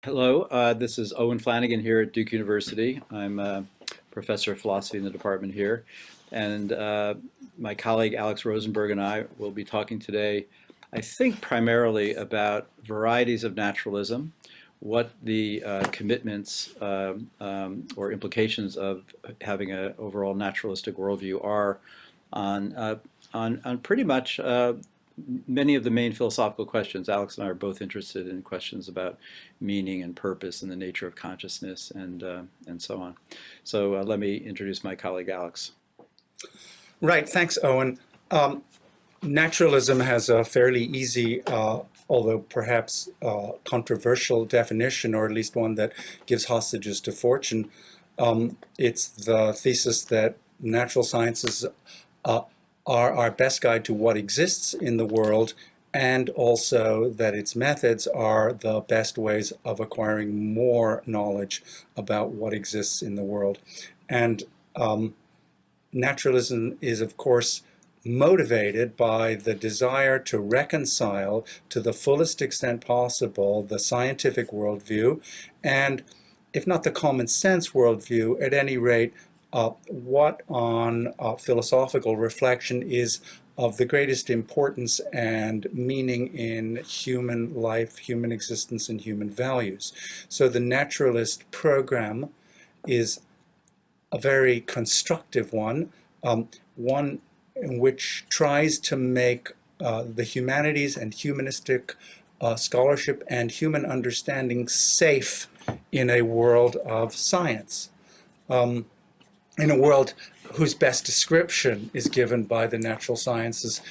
Hello, this is Owen Flanagan here at Duke University. I'm a professor of philosophy in the department here, and my colleague Alex Rosenberg and I will be talking today, I think, primarily about varieties of naturalism, what the commitments or implications of having an overall naturalistic worldview are on on pretty much many of the main philosophical questions. Alex and I are both interested in questions about meaning and purpose and the nature of consciousness and so on. So let me introduce my colleague Alex. Right, thanks, Owen. Naturalism has a fairly easy, although perhaps controversial definition, or at least one that gives hostages to fortune. It's the thesis that natural sciences are our best guide to what exists in the world, and also that its methods are the best ways of acquiring more knowledge about what exists in the world. And naturalism is, of course, motivated by the desire to reconcile to the fullest extent possible the scientific worldview and, if not the common sense worldview, at any rate, what on philosophical reflection is of the greatest importance and meaning in human life, human existence, and human values. So the naturalist program is a very constructive one, one which tries to make the humanities and humanistic scholarship and human understanding safe in a world of science. In a world whose best description is given by the natural sciences.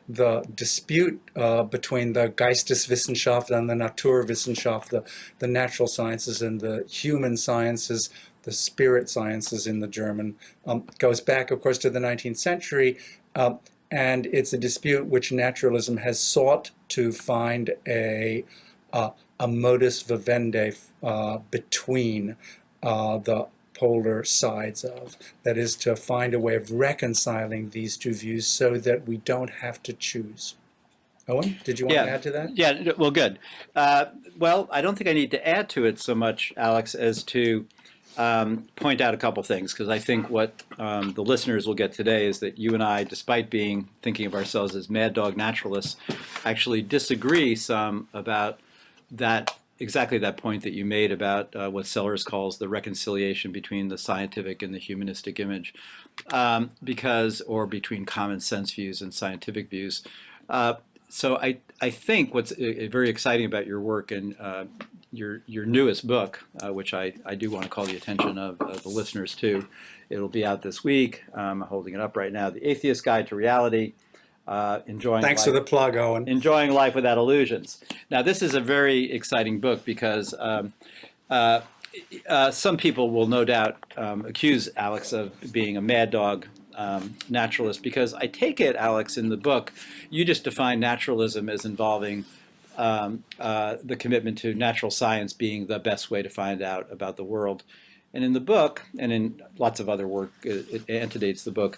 The dispute between the Geisteswissenschaft and the Naturwissenschaft, the natural sciences and the human sciences, the spirit sciences in the German, goes back, of course, to the 19th century, and it's a dispute which naturalism has sought to find a modus vivendi between the polar sides of. That is, to find a way of reconciling these two views so that we don't have to choose. Owen, did you want to add to that? Yeah, well, good. Well, I don't think I need to add to it so much, Alex, as to point out a couple things, because I think what the listeners will get today is that you and I, despite thinking of ourselves as mad dog naturalists, actually disagree some about exactly that point that you made about what Sellers calls the reconciliation between the scientific and the humanistic image, or between common sense views and scientific views. So I think what's very exciting about your work and your newest book, which I do want to call the attention of the listeners to. It'll be out this week. I'm holding it up right now. The Atheist Guide to Reality. Thanks for the plug, Owen. Enjoying Life Without Illusions. Now, this is a very exciting book because some people will no doubt accuse Alex of being a mad dog naturalist, because I take it, Alex, in the book, you just define naturalism as involving the commitment to natural science being the best way to find out about the world. And in the book, and in lots of other work, it antedates the book,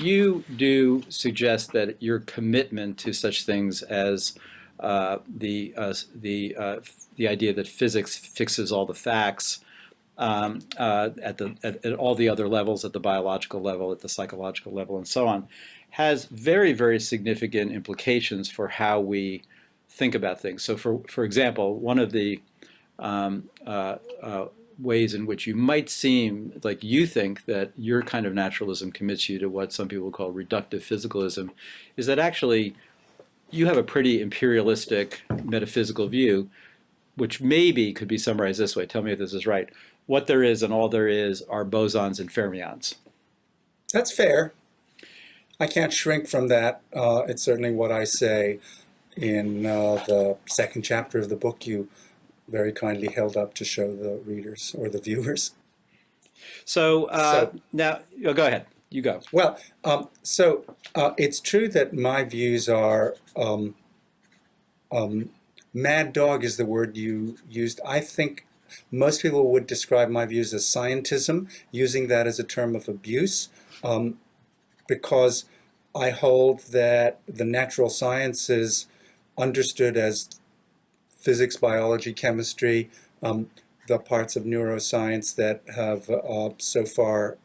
you do suggest that your commitment to such things as the idea that physics fixes all the facts at all the other levels, at the biological level, at the psychological level, and so on, has very, very significant implications for how we think about things. So, for example, one of the ways in which you might seem like you think that your kind of naturalism commits you to what some people call reductive physicalism is that actually you have a pretty imperialistic metaphysical view, which maybe could be summarized this way. Tell me if this is right. What there is and all there is are bosons and fermions. That's fair. I can't shrink from that. It's certainly what I say in the second chapter of the book you very kindly held up to show the readers or the viewers. So now, go ahead. You go. Well, it's true that my views are, mad dog is the word you used. I think most people would describe my views as scientism, using that as a term of abuse, because I hold that the natural sciences, understood as physics, biology, chemistry, the parts of neuroscience that have so far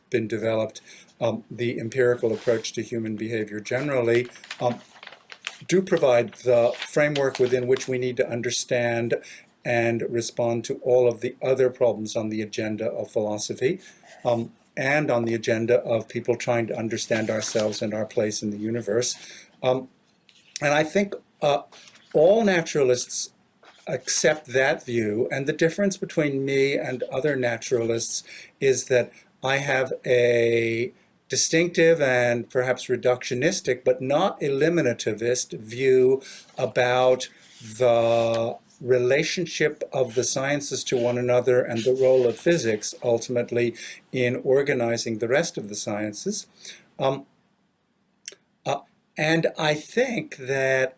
been developed, the empirical approach to human behavior generally, do provide the framework within which we need to understand and respond to all of the other problems on the agenda of philosophy, and on the agenda of people trying to understand ourselves and our place in the universe. And I think all naturalists accept that view, and the difference between me and other naturalists is that I have a distinctive and perhaps reductionistic, but not eliminativist view about the relationship of the sciences to one another and the role of physics ultimately in organizing the rest of the sciences. And I think that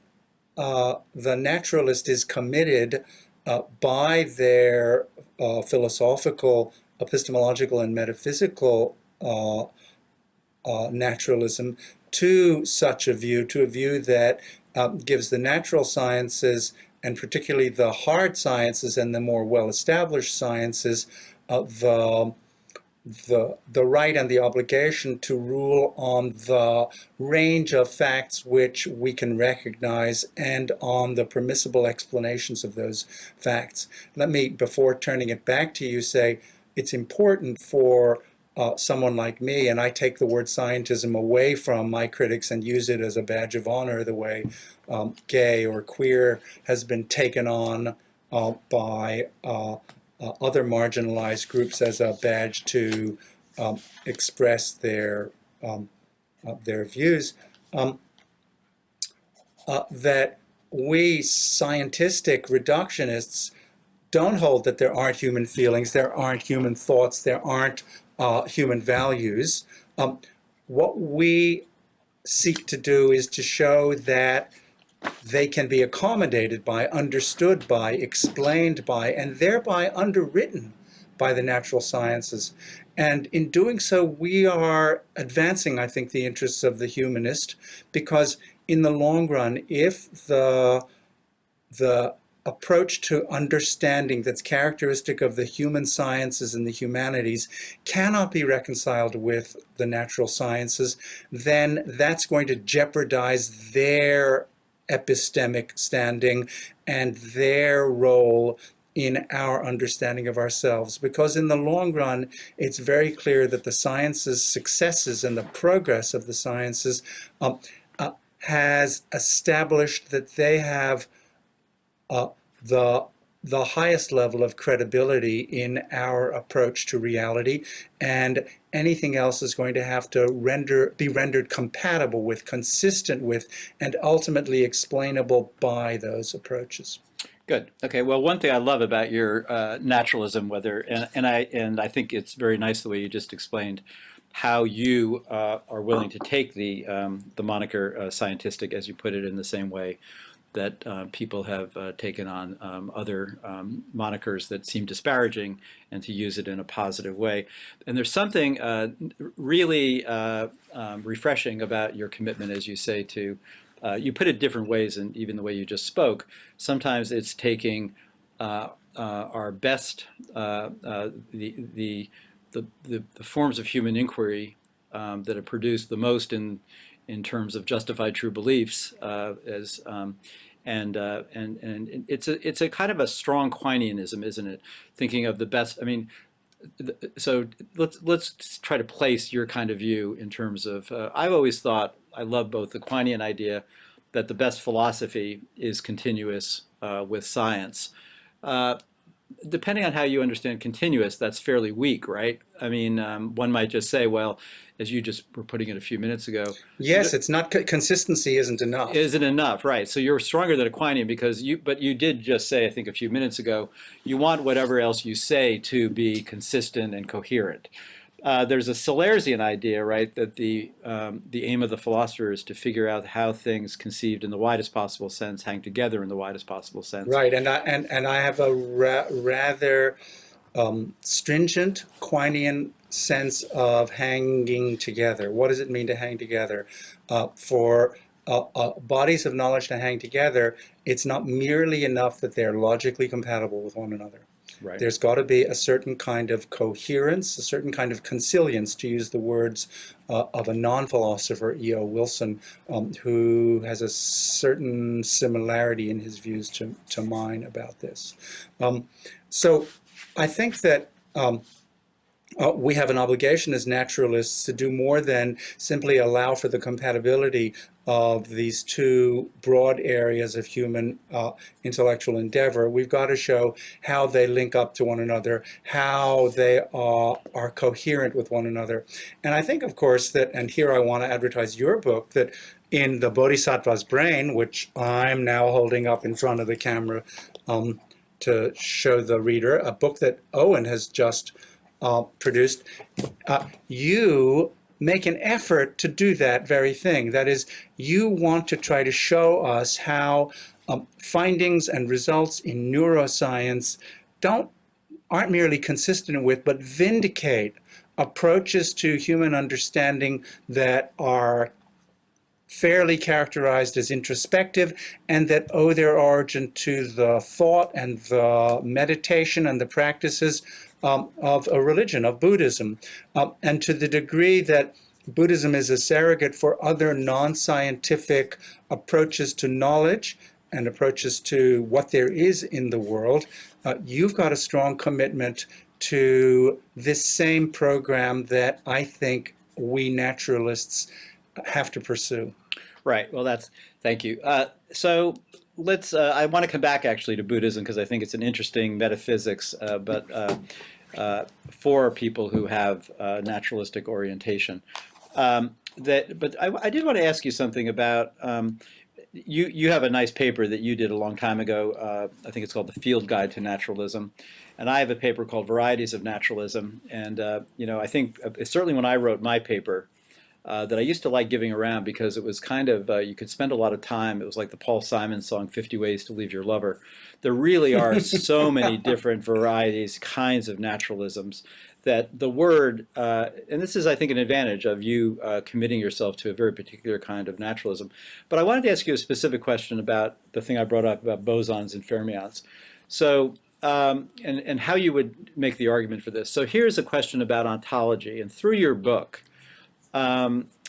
the naturalist is committed by their philosophical, epistemological, and metaphysical naturalism to such a view, to a view that gives the natural sciences, and particularly the hard sciences and the more well-established sciences, the right and the obligation to rule on the range of facts which we can recognize and on the permissible explanations of those facts. Let me, before turning it back to you, say it's important for someone like me, and I take the word scientism away from my critics and use it as a badge of honor the way gay or queer has been taken on by other marginalized groups as a badge to express their views, that we scientistic reductionists don't hold that there aren't human feelings, there aren't human thoughts, there aren't human values. What we seek to do is to show that they can be accommodated by, understood by, explained by, and thereby underwritten by the natural sciences. And in doing so, we are advancing, I think, the interests of the humanist, because in the long run, if the approach to understanding that's characteristic of the human sciences and the humanities cannot be reconciled with the natural sciences, then that's going to jeopardize their epistemic standing and their role in our understanding of ourselves. Because in the long run, it's very clear that the sciences' successes and the progress of the sciences has established that they have the highest level of credibility in our approach to reality, and anything else is going to have to be rendered compatible with, consistent with, and ultimately explainable by those approaches. Good. Okay. Well, one thing I love about your naturalism, and I think it's very nice the way you just explained how you are willing to take the moniker scientistic, as you put it, in the same way that people have taken on other monikers that seem disparaging, and to use it in a positive way. And there's something really refreshing about your commitment, as you say, to you put it different ways, and even the way you just spoke. Sometimes it's taking our best, the forms of human inquiry that have produced the most in terms of justified true beliefs, and it's a kind of a strong Quineanism, isn't it? Thinking of the best. I mean, so let's try to place your kind of view in terms of. I've always thought I love both the Quinean idea that the best philosophy is continuous with science. Depending on how you understand continuous, that's fairly weak, right? I mean, one might just say, well, as you just were putting it a few minutes ago. Yes, it's not, consistency isn't enough. Isn't enough, right? So you're stronger than Aquinas because but you did just say, I think a few minutes ago, you want whatever else you say to be consistent and coherent. There's a Salersian idea, right, that the aim of the philosopher is to figure out how things conceived in the widest possible sense hang together in the widest possible sense. Right, and I have a rather stringent Quinean sense of hanging together. What does it mean to hang together? For bodies of knowledge to hang together, it's not merely enough that they're logically compatible with one another. Right. There's got to be a certain kind of coherence, a certain kind of consilience, to use the words of a non-philosopher, E.O. Wilson, who has a certain similarity in his views to mine about this. So I think that we have an obligation as naturalists to do more than simply allow for the compatibility of these two broad areas of human intellectual endeavor. We've got to show how they link up to one another, how they are coherent with one another. And I think, of course, that, and here I want to advertise your book, that in The Bodhisattva's Brain, which I'm now holding up in front of the camera to show the reader, a book that Owen has just produced, you make an effort to do that very thing. That is, you want to try to show us how findings and results in neuroscience aren't merely consistent with, but vindicate approaches to human understanding that are fairly characterized as introspective and that owe their origin to the thought and the meditation and the practices of a religion, of Buddhism. And to the degree that Buddhism is a surrogate for other non-scientific approaches to knowledge and approaches to what there is in the world, you've got a strong commitment to this same program that I think we naturalists have to pursue. Right. Well, thank you. So let's, I want to come back actually to Buddhism because I think it's an interesting metaphysics, but for people who have naturalistic orientation. But I did want to ask you something about, you have a nice paper that you did a long time ago. I think it's called The Field Guide to Naturalism. And I have a paper called Varieties of Naturalism. And, I think certainly when I wrote my paper, that I used to like giving around because it was kind of, you could spend a lot of time. It was like the Paul Simon song, 50 Ways to Leave Your Lover. There really are so many different varieties, kinds of naturalisms that the word, and this is, I think, an advantage of you committing yourself to a very particular kind of naturalism. But I wanted to ask you a specific question about the thing I brought up about bosons and fermions. So, and how you would make the argument for this. So here's a question about ontology. And through your book,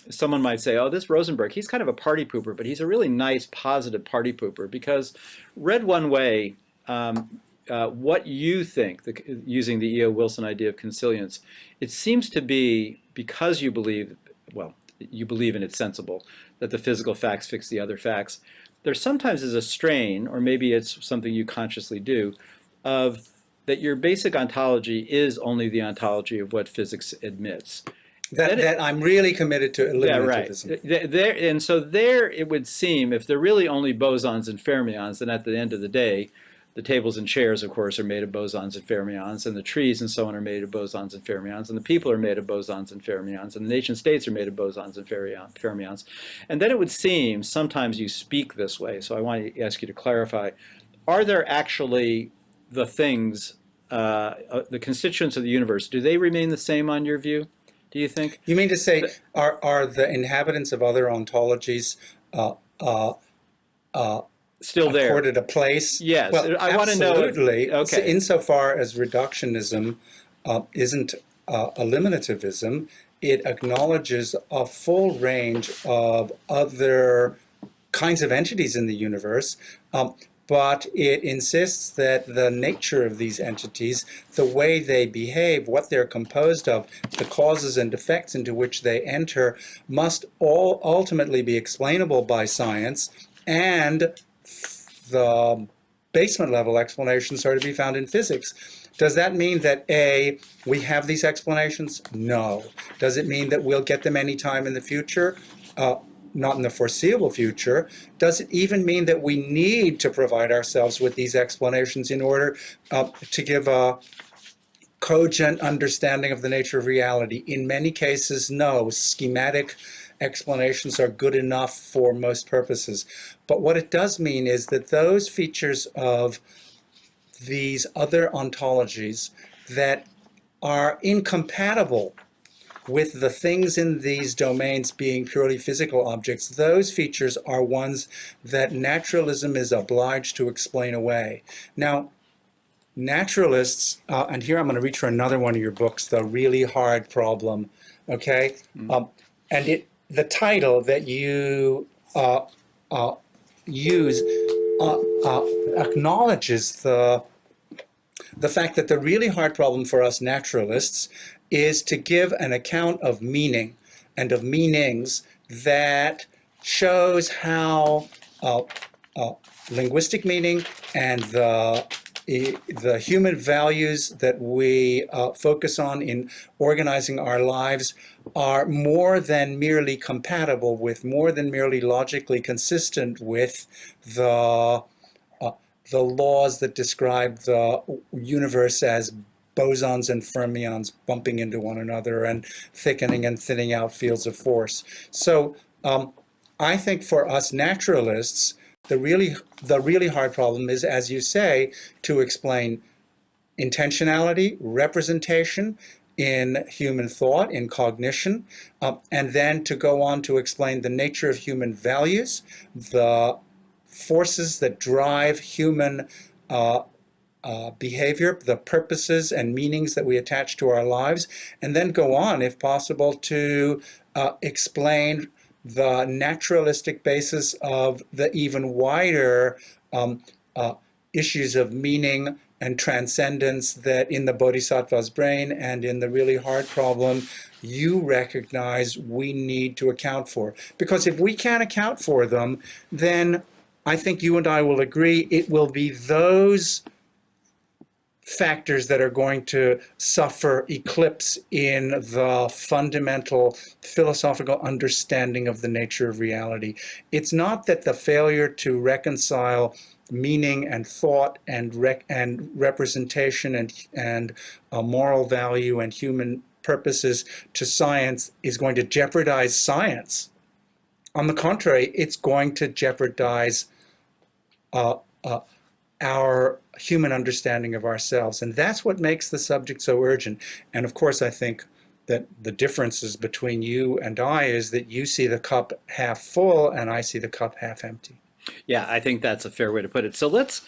someone might say, oh, this Rosenberg, he's kind of a party pooper, but he's a really nice, positive party pooper because read one way, what you think, using the E.O. Wilson idea of consilience, it seems to be because you believe, well, you believe in it's sensible, that the physical facts fix the other facts. There sometimes is a strain, or maybe it's something you consciously do, of that your basic ontology is only the ontology of what physics admits. That I'm really committed to eliminativism. Yeah, right. And so there it would seem, if they're really only bosons and fermions, then at the end of the day, the tables and chairs, of course, are made of bosons and fermions, and the trees and so on are made of bosons and fermions, and the people are made of bosons and fermions, and the nation states are made of bosons and fermions. And then it would seem, sometimes you speak this way, so I want to ask you to clarify, are there actually the things, the constituents of the universe, do they remain the same on your view? Do you think? You mean to say, are the inhabitants of other ontologies still there? Accorded a place? Yes. Well, I want to know. Absolutely. Okay. Insofar as reductionism isn't eliminativism, it acknowledges a full range of other kinds of entities in the universe. But it insists that the nature of these entities, the way they behave, what they're composed of, the causes and effects into which they enter, must all ultimately be explainable by science, and the basement level explanations are to be found in physics. Does that mean that, A, we have these explanations? No. Does it mean that we'll get them anytime in the future? Not in the foreseeable future. Does it even mean that we need to provide ourselves with these explanations in order to give a cogent understanding of the nature of reality? In many cases, no. Schematic explanations are good enough for most purposes. But what it does mean is that those features of these other ontologies that are incompatible with the things in these domains being purely physical objects, those features are ones that naturalism is obliged to explain away. Now, naturalists, and here I'm going to reach for another one of your books, The Really Hard Problem, okay? And the title that you use acknowledges the fact that the really hard problem for us naturalists is to give an account of meaning and of meanings that shows how linguistic meaning and the human values that we focus on in organizing our lives are more than merely compatible with, more than merely logically consistent with the laws that describe the universe as bosons and fermions bumping into one another and thickening and thinning out fields of force. So I think for us naturalists, the really hard problem is, as you say, to explain intentionality, representation in human thought, in cognition, and then to go on to explain the nature of human values, the forces that drive human behavior, the purposes and meanings that we attach to our lives, and then go on, if possible, to explain the naturalistic basis of the even wider issues of meaning and transcendence that in the Bodhisattva's brain and in the really hard problem you recognize we need to account for. Because if we can't account for them, then I think you and I will agree it will be those factors that are going to suffer eclipse in the fundamental philosophical understanding of the nature of reality. It's not that the failure to reconcile meaning and thought and representation and moral value and human purposes to science is going to jeopardize science. On the contrary, it's going to jeopardize our human understanding of ourselves. And that's what makes the subject so urgent. And of course, I think that the differences between you and I is that you see the cup half full and I see the cup half empty. Yeah, I think that's a fair way to put it. So let's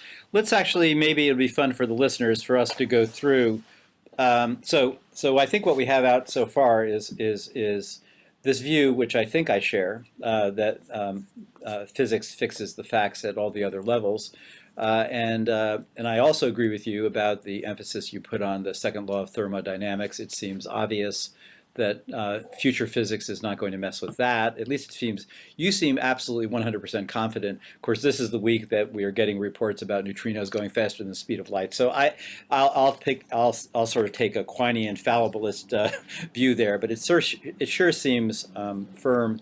actually, maybe it'll be fun for the listeners for us to go through. So I think what we have out so far is this view, which I think I share, that physics fixes the facts at all the other levels. And I also agree with you about the emphasis you put on the second law of thermodynamics. It seems obvious that future physics is not going to mess with that. At least it seems, you seem absolutely 100% confident. Of course, this is the week that we are getting reports about neutrinos going faster than the speed of light. So I'll sort of take a Quinean fallibilist view there, but it sure seems firm.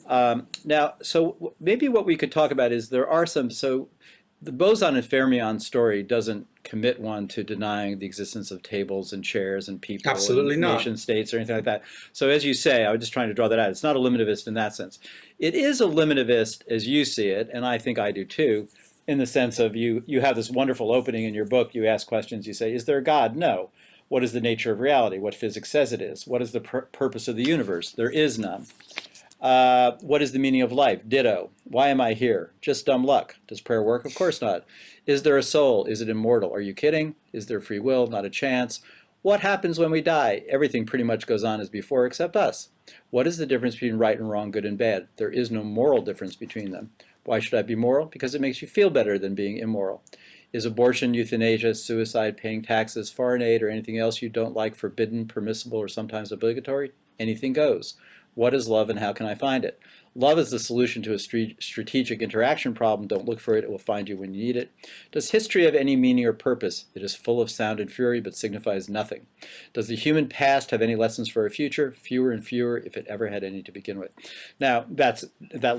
Now, so maybe what we could talk about is there are some, so the boson and fermion story doesn't commit one to denying the existence of tables and chairs and people Absolutely and not. nation states or anything like that. So as you say, I was just trying to draw that out. It's not a limitivist in that sense. It is a limitivist as you see it, and I think I do too, in the sense of you have this wonderful opening in your book. You ask questions. You say, is there a God? No. What is the nature of reality? What physics says it is? What is the purpose of the universe? There is none. What is the meaning of life? Ditto. Why am I here? Just dumb luck. Does prayer work? Of course not. Is there a soul? Is it immortal? Are you kidding? Is there free will? Not a chance. What happens when we die? Everything pretty much goes on as before except us. What is the difference between right and wrong, good and bad? There is no moral difference between them. Why should I be moral? Because it makes you feel better than being immoral. Is abortion, euthanasia, suicide, paying taxes, foreign aid, or anything else you don't like forbidden, permissible, or sometimes obligatory? Anything goes. What is love and how can I find it? Love is the solution to a strategic interaction problem. Don't look for it. It will find you when you need it. Does history have any meaning or purpose? It is full of sound and fury, but signifies nothing. Does the human past have any lessons for our future? Fewer and fewer, if it ever had any to begin with. Now, that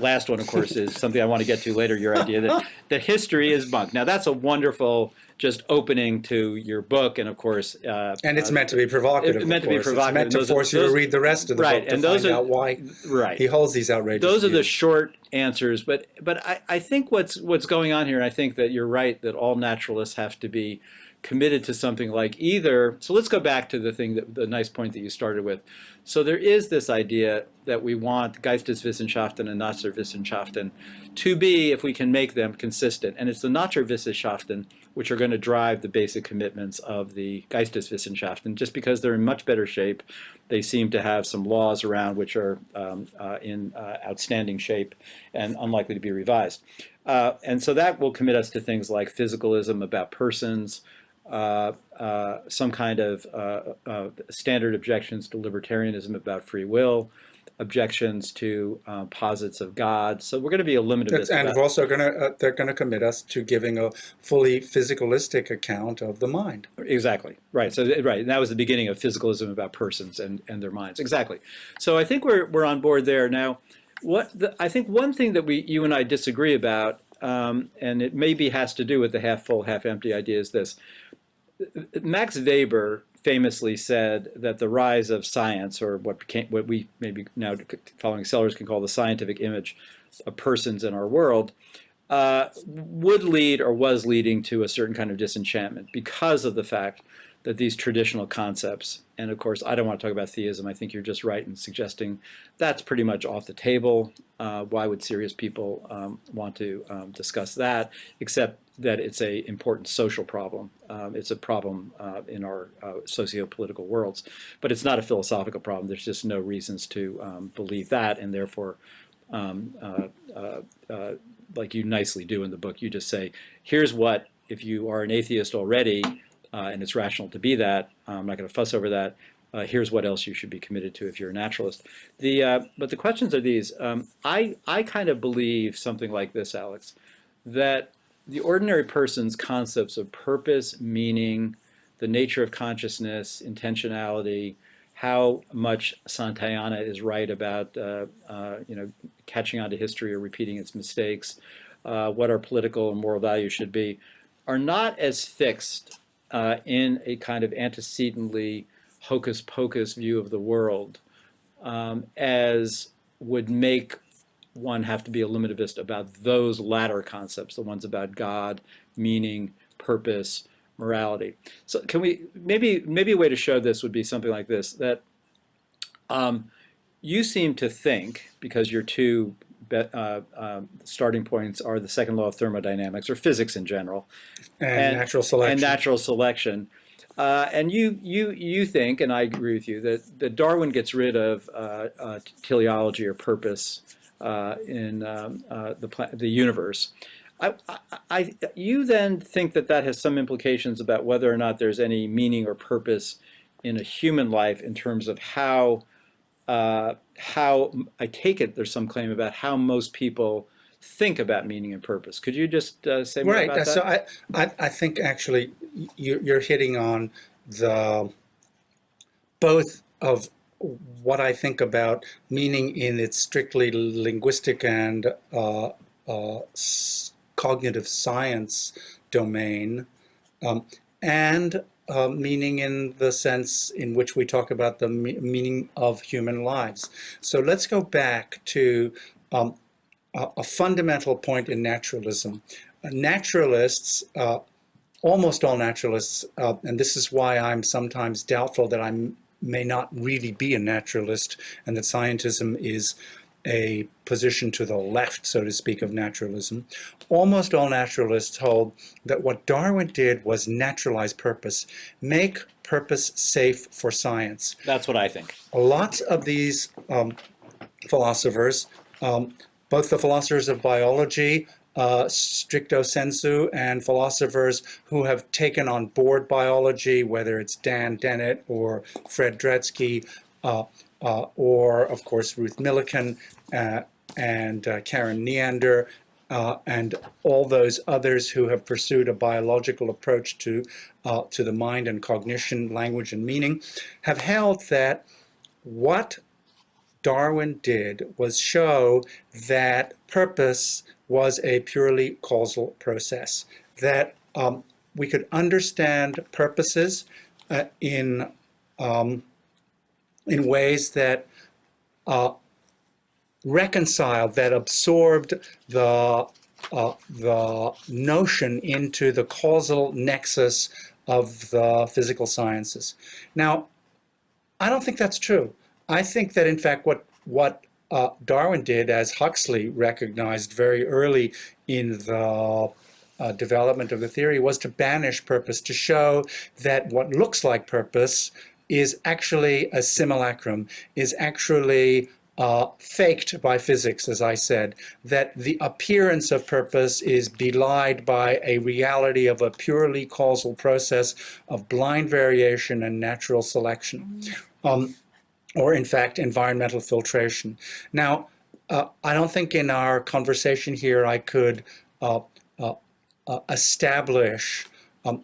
last one, of course, is something I want to get to later, your idea that history is bunk. Now, that's a wonderful just opening to your book, and of course... and it's meant to be provocative, It's meant to be provocative. It's meant to force you to read the rest of the book to find out why he holds these outrageous Those are the views. short answers, but I think what's going on here, and I think that you're right, that all naturalists have to be committed to something like either. So let's go back to the nice point that you started with. So there is this idea that we want Geisteswissenschaften and Naturwissenschaften to be, if we can make them, consistent. And it's the Naturwissenschaften which are going to drive the basic commitments of the Geisteswissenschaften, just because they're in much better shape. They seem to have some laws around which are in outstanding shape and unlikely to be revised. And so that will commit us to things like physicalism about persons, some kind of standard objections to libertarianism about free will, objections to posits of God. So we're going to be eliminativist. And we're also they're going to commit us to giving a fully physicalistic account of the mind. Exactly. Right. So right. And that was the beginning of physicalism about persons and their minds. Exactly. So I think we're on board there. Now, I think one thing that you and I disagree about, and it maybe has to do with the half full, half empty idea, is this. Max Weber famously said that the rise of science, or what we maybe now following Sellers can call the scientific image of persons in our world, would lead or was leading to a certain kind of disenchantment because of the fact that these traditional concepts, and of course I don't want to talk about theism, I think you're just right in suggesting that's pretty much off the table. Why would serious people want to discuss that, except that it's an important social problem. It's a problem in our socio-political worlds, but it's not a philosophical problem. There's just no reasons to believe that, and therefore, like you nicely do in the book, you just say, here's what, if you are an atheist already, and it's rational to be that, I'm not going to fuss over that, here's what else you should be committed to if you're a naturalist. But the questions are these. I kind of believe something like this, Alex, that the ordinary person's concepts of purpose, meaning, the nature of consciousness, intentionality, how much Santayana is right about catching on to history or repeating its mistakes, what our political and moral values should be, are not as fixed in a kind of antecedently hocus pocus view of the world as would make one have to be a eliminativist about those latter concepts, the ones about God, meaning, purpose, morality. So can we, maybe a way to show this would be something like this, that you seem to think, because your two starting points are the second law of thermodynamics, or physics in general, and natural selection. And natural selection. And you think, and I agree with you, that Darwin gets rid of teleology or purpose in the universe. You then think that has some implications about whether or not there's any meaning or purpose in a human life in terms of how I take it there's some claim about how most people think about meaning and purpose. Could you just say more about that? So I think actually you're hitting on both of what I think about meaning in its strictly linguistic and cognitive science domain, and meaning in the sense in which we talk about the meaning of human lives. So let's go back to a fundamental point in naturalism. Naturalists, almost all naturalists, and this is why I'm sometimes doubtful that I may not really be a naturalist, and that scientism is a position to the left, so to speak, of naturalism. Almost all naturalists hold that what Darwin did was naturalize purpose, make purpose safe for science. That's what I think. Lots of these philosophers, both the philosophers of biology, stricto sensu, and philosophers who have taken on board biology, whether it's Dan Dennett or Fred Dretske, or of course Ruth Millikan and Karen Neander, and all those others who have pursued a biological approach to the mind and cognition, language and meaning, have held that what Darwin did was show that purpose was a purely causal process, that we could understand purposes in ways that reconciled, that absorbed the notion into the causal nexus of the physical sciences. Now, I don't think that's true. I think that, in fact, what Darwin did, as Huxley recognized very early in the development of the theory, was to banish purpose, to show that what looks like purpose is actually a simulacrum, is actually faked by physics, as I said, that the appearance of purpose is belied by a reality of a purely causal process of blind variation and natural selection, or in fact, environmental filtration. Now, I don't think in our conversation here I could establish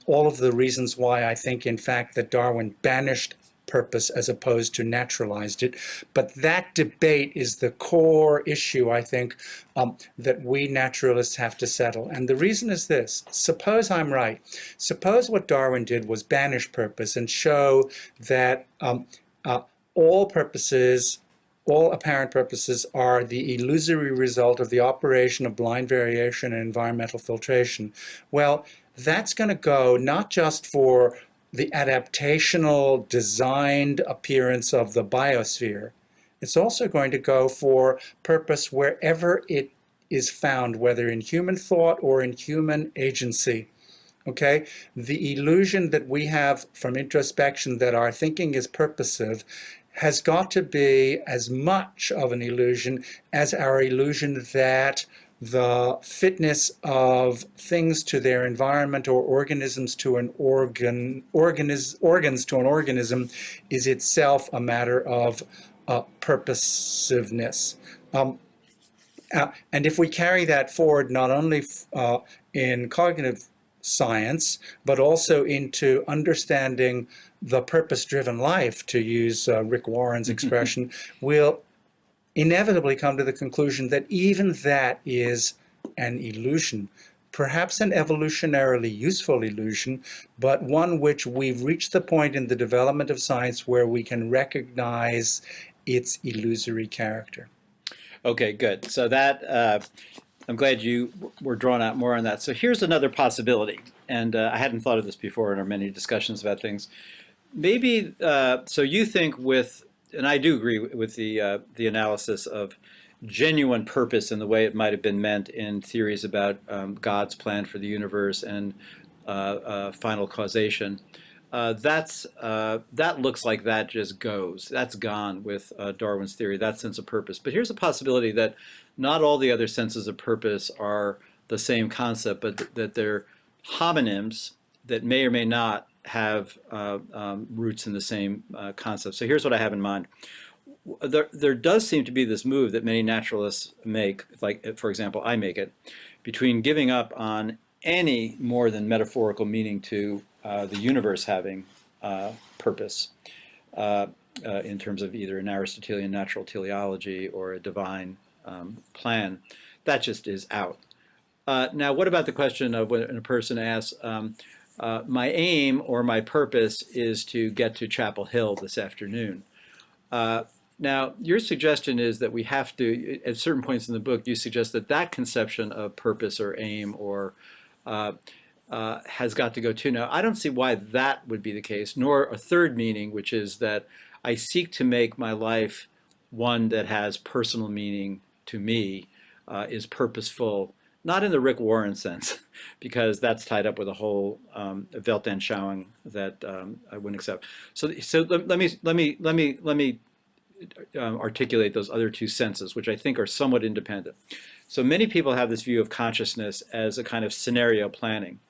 all of the reasons why I think, in fact, that Darwin banished purpose as opposed to naturalized it. But that debate is the core issue, I think, that we naturalists have to settle. And the reason is this. Suppose I'm right. Suppose what Darwin did was banish purpose and show that all purposes, all apparent purposes, are the illusory result of the operation of blind variation and environmental filtration. Well, that's going to go not just for the adaptational designed appearance of the biosphere. It's also going to go for purpose wherever it is found, whether in human thought or in human agency. Okay? The illusion that we have from introspection that our thinking is purposive has got to be as much of an illusion as our illusion that the fitness of things to their environment or organisms to an organs to an organism is itself a matter of purposiveness. And if we carry that forward not only in cognitive science, but also into understanding the purpose-driven life, to use Rick Warren's expression, we'll inevitably come to the conclusion that even that is an illusion, perhaps an evolutionarily useful illusion, but one which we've reached the point in the development of science where we can recognize its illusory character. Okay, good. So that, I'm glad you were drawn out more on that. So here's another possibility, and I hadn't thought of this before in our many discussions about things. Maybe, so you think with, and I do agree with the analysis of genuine purpose in the way it might have been meant in theories about God's plan for the universe and final causation. That looks like that just goes. That's gone with Darwin's theory, that sense of purpose. But here's a possibility that not all the other senses of purpose are the same concept, but that they're homonyms that may or may not have roots in the same concept. So here's what I have in mind. There does seem to be this move that many naturalists make, like, for example, I make it, between giving up on any more than metaphorical meaning to the universe having purpose in terms of either an Aristotelian natural teleology or a divine plan. That just is out. Now, what about the question of when a person asks, my aim or my purpose is to get to Chapel Hill this afternoon? Now, your suggestion is that we have to, at certain points in the book, you suggest that that conception of purpose or aim or has got to go too. Now, I don't see why that would be the case, nor a third meaning, which is that I seek to make my life one that has personal meaning to me, is purposeful, not in the Rick Warren sense, because that's tied up with a whole Weltanschauung that I wouldn't accept. So let me articulate those other two senses, which I think are somewhat independent. So many people have this view of consciousness as a kind of scenario planning.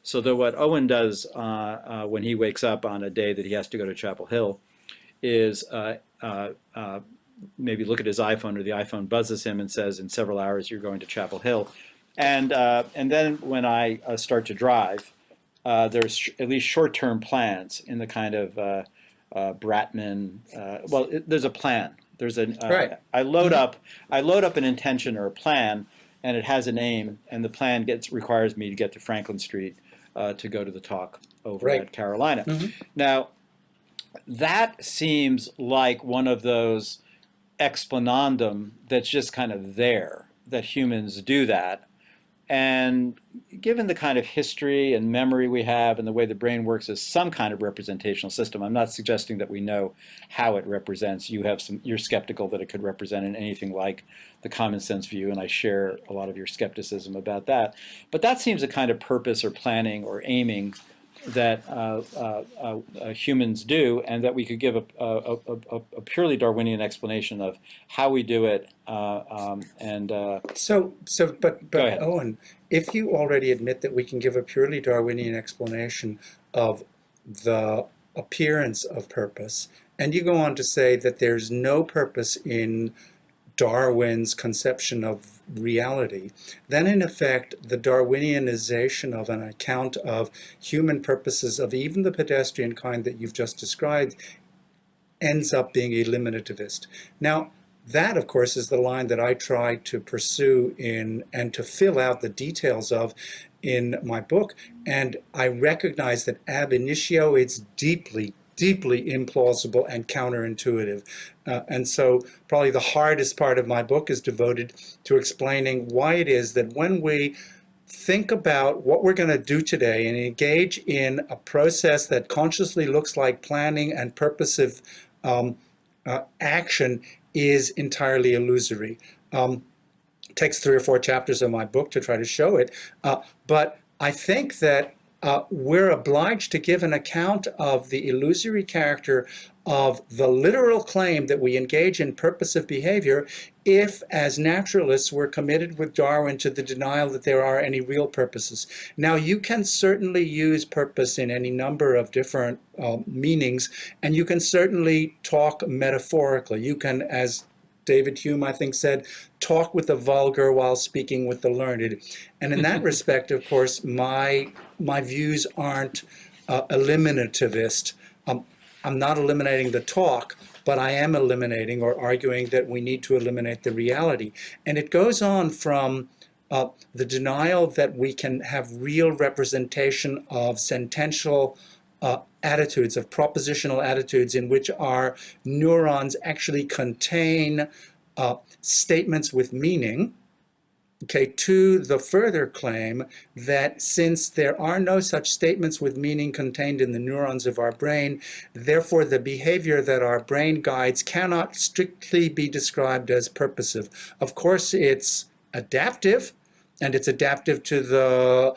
So that what Owen does when he wakes up on a day that he has to go to Chapel Hill is maybe look at his iPhone, or the iPhone buzzes him and says, in several hours you're going to Chapel Hill. And then when I start to drive, there's at least short-term plans in the kind of Bratman. There's a plan. There's a Right. I load up an intention or a plan, and it has an aim, and the plan requires me to get to Franklin Street to go to the talk over at Carolina. Now, that seems like one of those explanandum that's just kind of there, that humans do that. And given the kind of history and memory we have and the way the brain works as some kind of representational system, I'm not suggesting that we know how it represents. You're skeptical that it could represent in anything like the common sense view, and I share a lot of your skepticism about that. But that seems a kind of purpose or planning or aiming that humans do, and that we could give a purely Darwinian explanation of how we do it. But Owen, if you already admit that we can give a purely Darwinian explanation of the appearance of purpose, and you go on to say that there's no purpose in Darwin's conception of reality, then in effect the Darwinianization of an account of human purposes of even the pedestrian kind that you've just described ends up being eliminativist. Now, that, of course, is the line that I try to pursue and to fill out the details of in my book. And I recognize that ab initio it's deeply implausible and counterintuitive. And so probably the hardest part of my book is devoted to explaining why it is that when we think about what we're going to do today and engage in a process that consciously looks like planning and purposive action is entirely illusory. It takes 3 or 4 chapters of my book to try to show it, but I think that we're obliged to give an account of the illusory character of the literal claim that we engage in purposive behavior if, as naturalists, we're committed with Darwin to the denial that there are any real purposes. Now, you can certainly use purpose in any number of different meanings, and you can certainly talk metaphorically. You can, as David Hume, I think, said, talk with the vulgar while speaking with the learned. And in that respect, of course, my views aren't eliminativist. I'm not eliminating the talk, but I am eliminating or arguing that we need to eliminate the reality. And it goes on from the denial that we can have real representation of sentential attitudes, of propositional attitudes in which our neurons actually contain statements with meaning, okay, to the further claim that since there are no such statements with meaning contained in the neurons of our brain, therefore the behavior that our brain guides cannot strictly be described as purposive. Of course, it's adaptive, and it's adaptive to the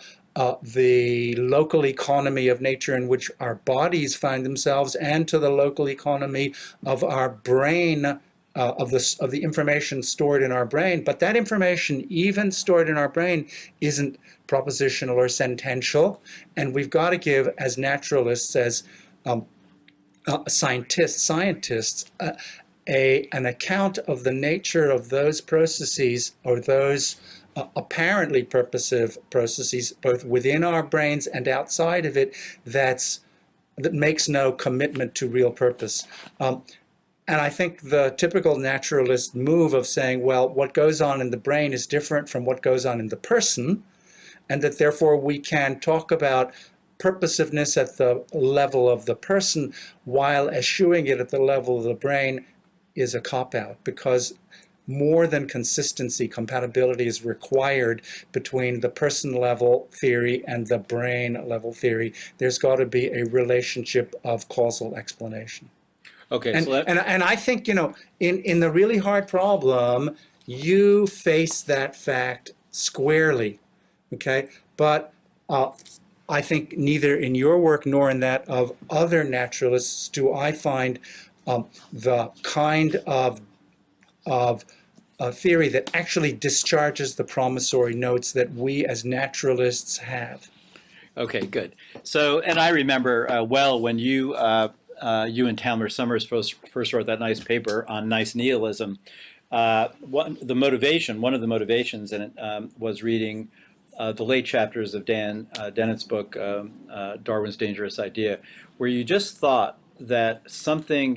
local economy of nature in which our bodies find themselves, and to the local economy of our brain, of the information stored in our brain. But that information, even stored in our brain, isn't propositional or sentential, and we've got to give, as naturalists, as scientists, an account of the nature of those processes, or those apparently purposive processes, both within our brains and outside of it, that makes no commitment to real purpose. And I think the typical naturalist move of saying, well, what goes on in the brain is different from what goes on in the person, and that therefore we can talk about purposiveness at the level of the person while eschewing it at the level of the brain, is a cop-out, because more than consistency, compatibility is required between the person-level theory and the brain-level theory. There's got to be a relationship of causal explanation. Okay, and I think, in the really hard problem, you face that fact squarely, okay? But I think neither in your work nor in that of other naturalists do I find the kind of theory that actually discharges the promissory notes that we as naturalists have. Okay, good. So, and I remember well when you and Tamler Summers first wrote that nice paper on nice nihilism. One of the motivations in it was reading the late chapters of Dan Dennett's book, Darwin's Dangerous Idea, where you just thought that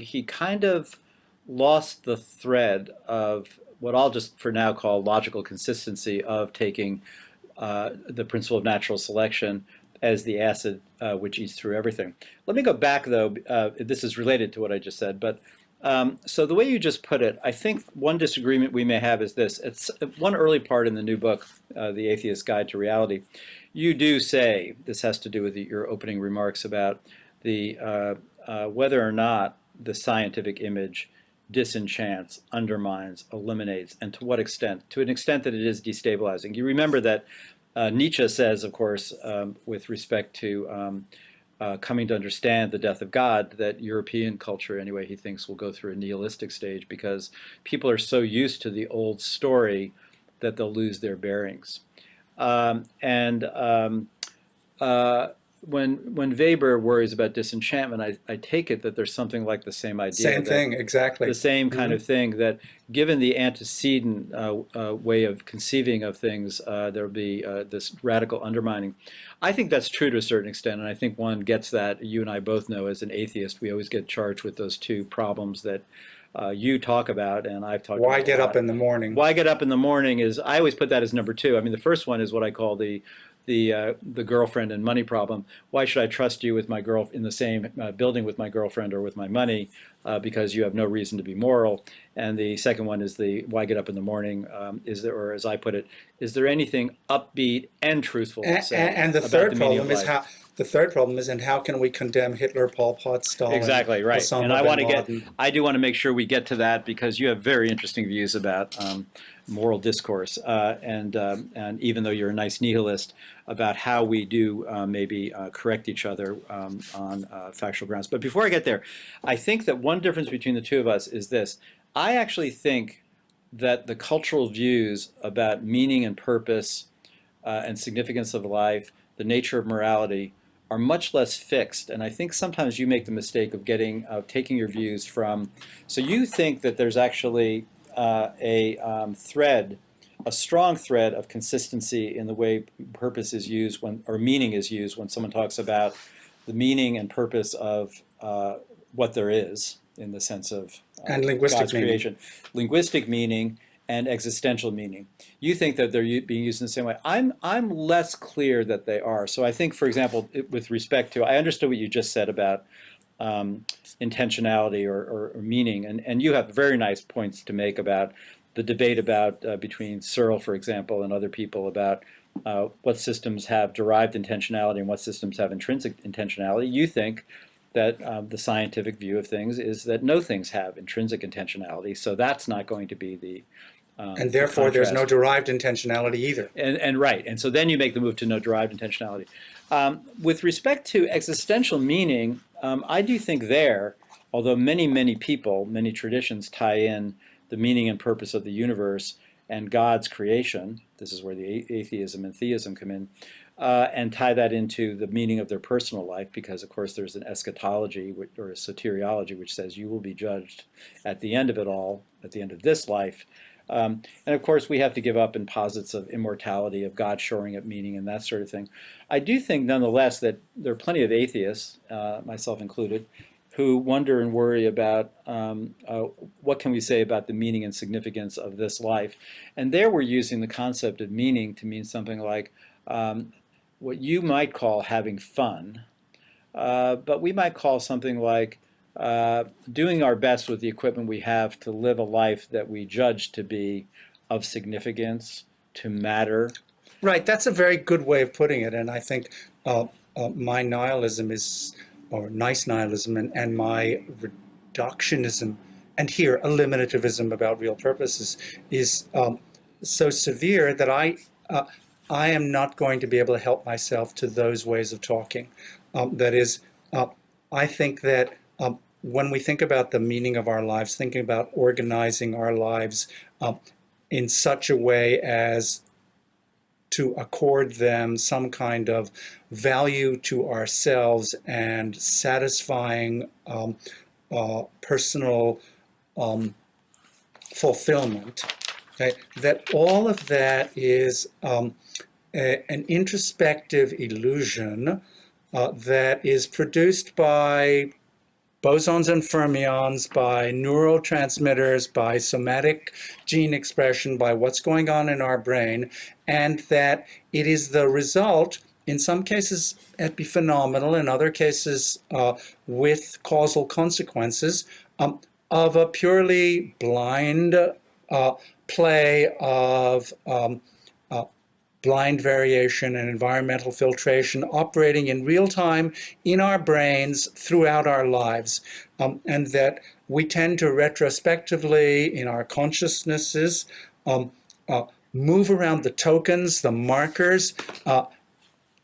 he kind of lost the thread of what I'll just for now call logical consistency of taking the principle of natural selection as the acid which eats through everything. Let me go back, though. This is related to what I just said, but So the way you just put it, I think one disagreement we may have is this. It's one early part in the new book, The Atheist's Guide to Reality. You do say, this has to do with your opening remarks about the whether or not the scientific image disenchants, undermines, eliminates, and to what extent? To an extent that it is destabilizing. You remember that Nietzsche says, of course, with respect to coming to understand the death of God, that European culture, anyway, he thinks will go through a nihilistic stage because people are so used to the old story that they'll lose their bearings. And when Weber worries about disenchantment, I take it that there's something like the same idea. Same thing, exactly. The same kind of thing, that given the antecedent way of conceiving of things, there'll be this radical undermining. I think that's true to a certain extent, and I think one gets that. You and I both know, as an atheist, we always get charged with those two problems that you talk about, and I've talked about. Why get up in the morning? Why get up in the morning is, I always put that as number two. I mean, the first one is what I call the girlfriend and money problem. Why should I trust you with my girl in the same building with my girlfriend or with my money? Because you have no reason to be moral. And the second one is the why get up in the morning? Is there, or as I put it, is there anything upbeat and truthful to say? And the third problem is how. The third problem is, and how can we condemn Hitler, Pol Pot, Stalin? Exactly right. Osama And I do want to make sure we get to that, because you have very interesting views about moral discourse, and even though you're a nice nihilist, about how we do maybe correct each other on factual grounds. But before I get there, I think that one difference between the two of us is this. I actually think that the cultural views about meaning and purpose and significance of life, the nature of morality, are much less fixed. And I think sometimes you make the mistake of taking your views from, so you think that there's actually a strong thread of consistency in the way purpose is used or meaning is used when someone talks about the meaning and purpose of what there is, in the sense of and linguistic God's creation. Linguistic meaning and existential meaning. You think that they're being used in the same way. I'm less clear that they are. So I think, for example, with respect to, I understood what you just said about intentionality or meaning, and you have very nice points to make about the debate about between Searle, for example, and other people about what systems have derived intentionality and what systems have intrinsic intentionality. You think that the scientific view of things is that no things have intrinsic intentionality, so that's not going to be the and therefore there's no derived intentionality either. And right, and so then you make the move to no derived intentionality. With respect to existential meaning, I do think although many people, many traditions tie in the meaning and purpose of the universe and God's creation, this is where the atheism and theism come in, and tie that into the meaning of their personal life, because of course there's an eschatology or a soteriology which says you will be judged at the end of it all, at the end of this life. And of course we have to give up in posits of immortality, of God shoring up meaning and that sort of thing. I do think nonetheless that there are plenty of atheists, myself included, who wonder and worry about what can we say about the meaning and significance of this life. And there we're using the concept of meaning to mean something like what you might call having fun, but we might call something like doing our best with the equipment we have to live a life that we judge to be of significance, to matter. Right, that's a very good way of putting it, and I think my nihilism is, or nice nihilism, and my reductionism, and here eliminativism about real purposes, is so severe that I am not going to be able to help myself to those ways of talking. That is, I think that when we think about the meaning of our lives, thinking about organizing our lives in such a way as to accord them some kind of value to ourselves and satisfying personal fulfillment, okay? That all of that is an introspective illusion that is produced by bosons and fermions, by neurotransmitters, by somatic gene expression, by what's going on in our brain, and that it is the result, in some cases epiphenomenal, in other cases with causal consequences, of a purely blind play of blind variation and environmental filtration operating in real time in our brains throughout our lives, and that we tend to retrospectively in our consciousnesses move around the tokens, the markers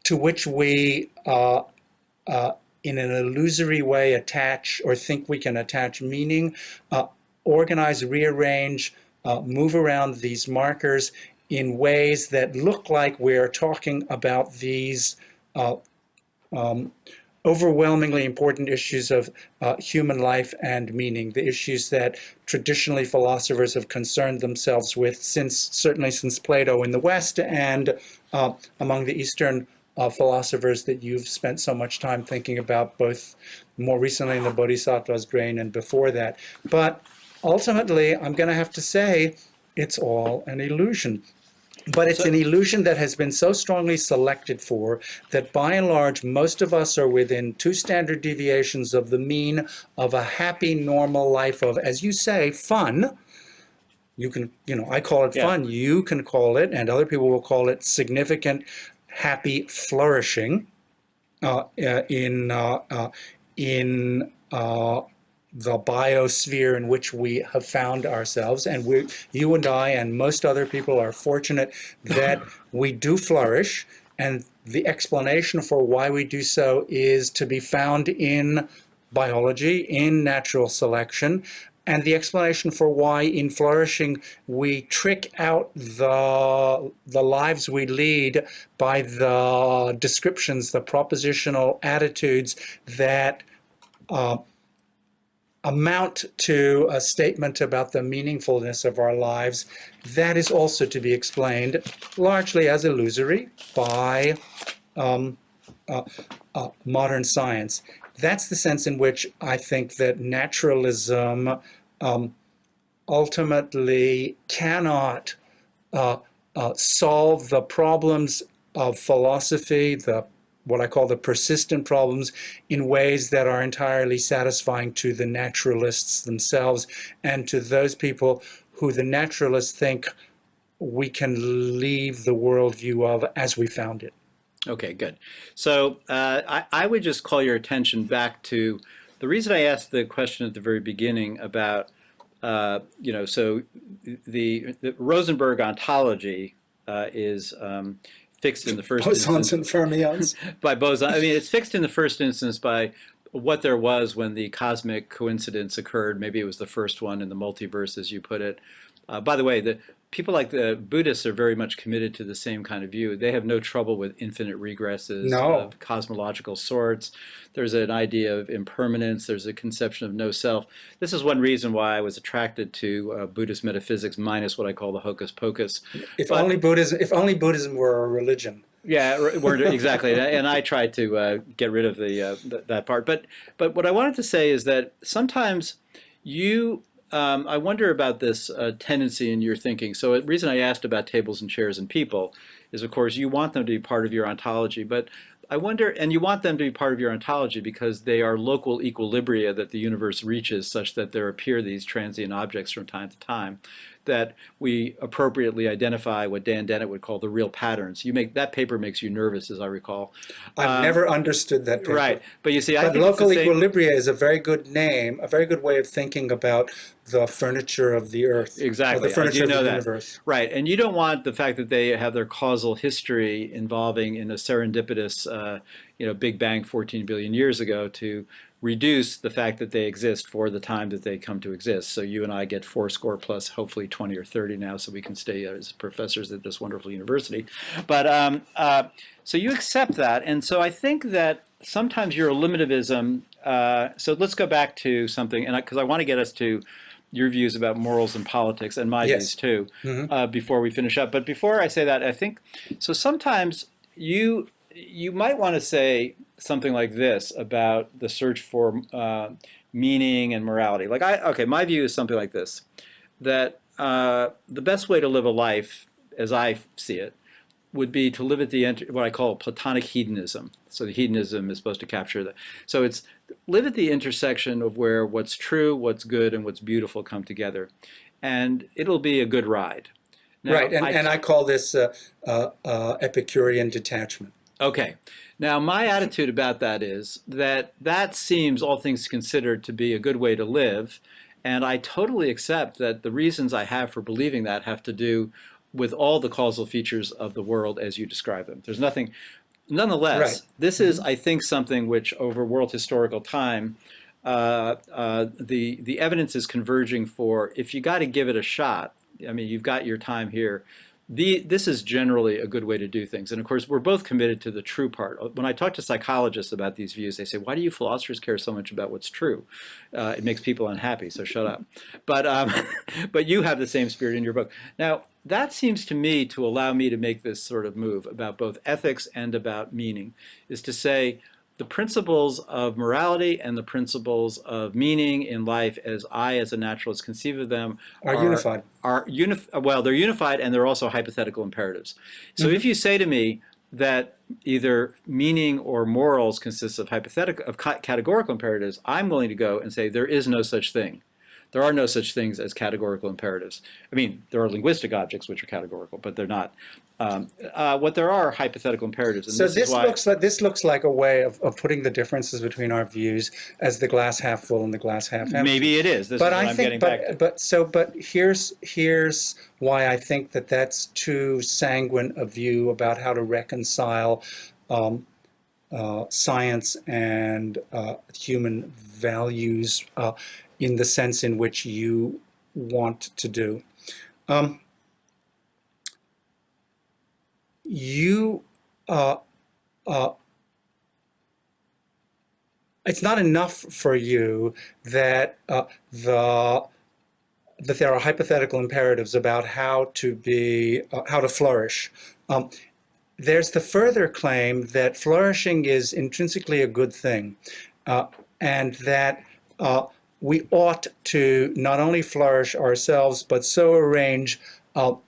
to which we in an illusory way attach or think we can attach meaning, organize, rearrange, move around these markers in ways that look like we're talking about these overwhelmingly important issues of human life and meaning, the issues that traditionally philosophers have concerned themselves with certainly since Plato in the West and among the Eastern philosophers that you've spent so much time thinking about, both more recently in the Bodhisattva's brain and before that. But ultimately, I'm going to have to say it's all an illusion. But it's an illusion that has been so strongly selected for that by and large, most of us are within 2 standard deviations of the mean of a happy, normal life of, as you say, fun. You can, I call it fun. You can call it, and other people will call it significant, happy flourishing in the biosphere in which we have found ourselves. And you and I and most other people are fortunate that we do flourish. And the explanation for why we do so is to be found in biology, in natural selection. And the explanation for why in flourishing we trick out the lives we lead by the descriptions, the propositional attitudes that amount to a statement about the meaningfulness of our lives, that is also to be explained largely as illusory by modern science. That's the sense in which I think that naturalism ultimately cannot solve the problems of philosophy, what I call the persistent problems, in ways that are entirely satisfying to the naturalists themselves and to those people who the naturalists think we can leave the worldview of as we found it. Okay, good. So I would just call your attention back to the reason I asked the question at the very beginning about, so the Rosenberg ontology is fixed in the first Bosons instance and fermions. by boson. I mean, it's fixed in the first instance by what there was when the cosmic coincidence occurred. Maybe it was the first one in the multiverse, as you put it. By the way, the people like the Buddhists are very much committed to the same kind of view. They have no trouble with infinite regresses of cosmological sorts. There's an idea of impermanence. There's a conception of no self. This is one reason why I was attracted to Buddhist metaphysics, minus what I call the hocus pocus. If only Buddhism were a religion. Yeah, exactly. And I tried to get rid of that part. But what I wanted to say is that sometimes I wonder about this tendency in your thinking. So the reason I asked about tables and chairs and people is, of course, you want them to be part of your ontology. But I wonder, and you want them to be part of your ontology because they are local equilibria that the universe reaches, such that there appear these transient objects from time to time, that we appropriately identify what Dan Dennett would call the real patterns. That paper makes you nervous, as I recall. I've never understood that paper. Right, but you see, I think local equilibria is a very good name, a very good way of thinking about the furniture of the earth. Exactly, or the furniture of the that. universe. Right, and you don't want the fact that they have their causal history involving in a serendipitous, Big Bang 14 billion years ago to reduce the fact that they exist for the time that they come to exist. So you and I get 40 plus hopefully 20 or 30 now, so we can stay as professors at this wonderful university. But so you accept that, and so I think that sometimes your eliminativism. So let's go back to something, and because I want to get us to your views about morals and politics and my views too, before we finish up. But before I say that, I think so. Sometimes you might want to say something like this about the search for meaning and morality. My view is something like this, that the best way to live a life, as I see it, would be to live at the what I call Platonic hedonism. So the hedonism is supposed to capture that. So it's live at the intersection of where what's true, what's good, and what's beautiful come together, and it'll be a good ride. Now, Right, and I call this Epicurean detachment. Okay. Now, my attitude about that is that that seems, all things considered, to be a good way to live. And I totally accept that the reasons I have for believing that have to do with all the causal features of the world as you describe them. There's nothing, nonetheless, Right. this is, I think, something which over world historical time, the evidence is converging for, if you got to give it a shot, I mean, you've got your time here. This is generally a good way to do things. And of course, we're both committed to the true part. When I talk to psychologists about these views, they say, why do you philosophers care so much about what's true? It makes people unhappy, so shut up. But you have the same spirit in your book. Now, that seems to me to allow me to make this sort of move about both ethics and about meaning, is to say, the principles of morality and the principles of meaning in life, as I, as a naturalist, conceive of them, Are unified. Well, they're unified, and they're also hypothetical imperatives. So if you say to me that either meaning or morals consists of categorical imperatives, I'm willing to go and say there is no such thing. There are no such things as categorical imperatives. I mean, there are linguistic objects which are categorical, but they're not. What there are hypothetical imperatives. And So this looks like a way of putting the differences between our views as the glass half full and the glass half empty. Maybe it is. This But is what I I'm think, getting back to. but here's why I think that that's too sanguine a view about how to reconcile science and human values in the sense in which you want to do. It's not enough for you that that there are hypothetical imperatives about how to flourish. There's the further claim that flourishing is intrinsically a good thing, and that we ought to not only flourish ourselves, but so arrange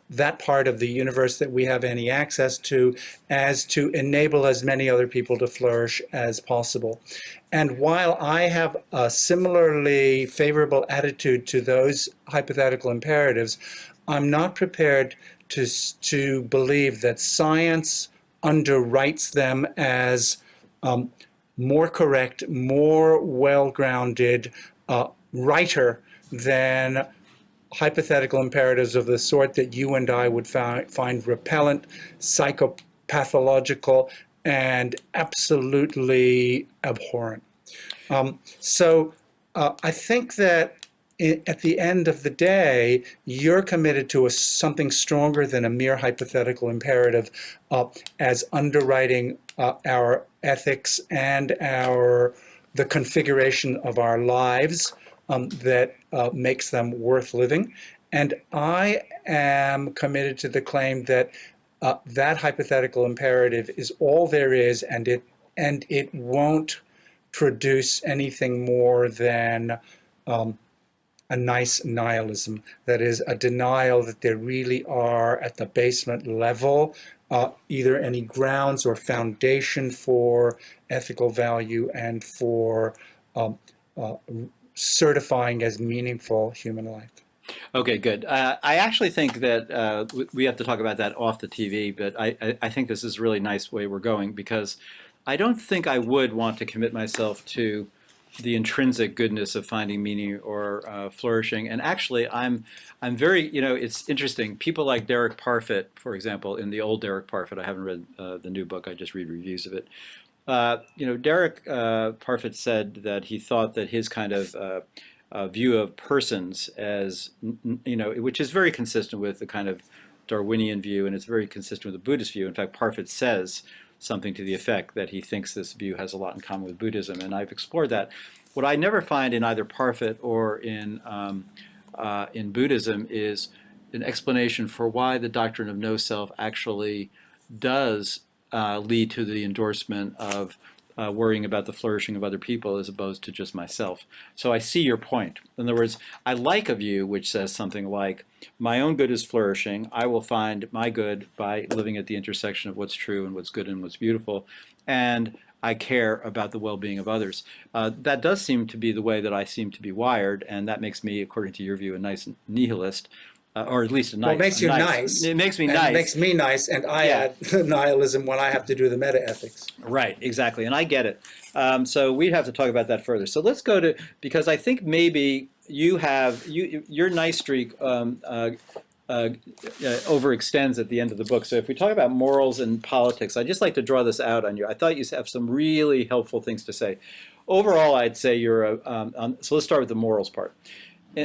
that part of the universe that we have any access to as to enable as many other people to flourish as possible. And while I have a similarly favorable attitude to those hypothetical imperatives, I'm not prepared to believe that science underwrites them as more correct, more well-grounded, righter than hypothetical imperatives of the sort that you and I would find repellent, psychopathological, and absolutely abhorrent. So I think that at the end of the day, you're committed to something stronger than a mere hypothetical imperative as underwriting our ethics and the configuration of our lives that makes them worth living. And I am committed to the claim that that hypothetical imperative is all there is, and it won't produce anything more than a nice nihilism. That is, a denial that there really are, at the basement level, either any grounds or foundation for ethical value and for certifying as meaningful human life. Okay, good. I actually think that we have to talk about that off the TV, but I think this is a really nice way we're going, because I don't think I would want to commit myself to the intrinsic goodness of finding meaning or flourishing. And actually, I'm very, it's interesting. People like Derek Parfit, for example, in the old Derek Parfit, I haven't read the new book, I just read reviews of it. Derek Parfit said that he thought that his kind of view of persons as, which is very consistent with the kind of Darwinian view, and it's very consistent with the Buddhist view. In fact, Parfit says something to the effect that he thinks this view has a lot in common with Buddhism, and I've explored that. What I never find in either Parfit or in Buddhism is an explanation for why the doctrine of no self actually does lead to the endorsement of worrying about the flourishing of other people as opposed to just myself. So I see your point. In other words, I like a view which says something like, my own good is flourishing. I will find my good by living at the intersection of what's true and what's good and what's beautiful. And I care about the well-being of others. That does seem to be the way that I seem to be wired, and that makes me, according to your view, a nice nihilist. Or at least a nice. Well, it makes you nice. It makes me and nice. It makes me nice, and I add nihilism when I have to do the meta-ethics. Right, exactly, and I get it. So we'd have to talk about that further. So let's go to, because I think maybe you have, your nice streak overextends at the end of the book. So if we talk about morals and politics, I'd just like to draw this out on you. I thought you have some really helpful things to say. Overall, I'd say you're so let's start with the morals part.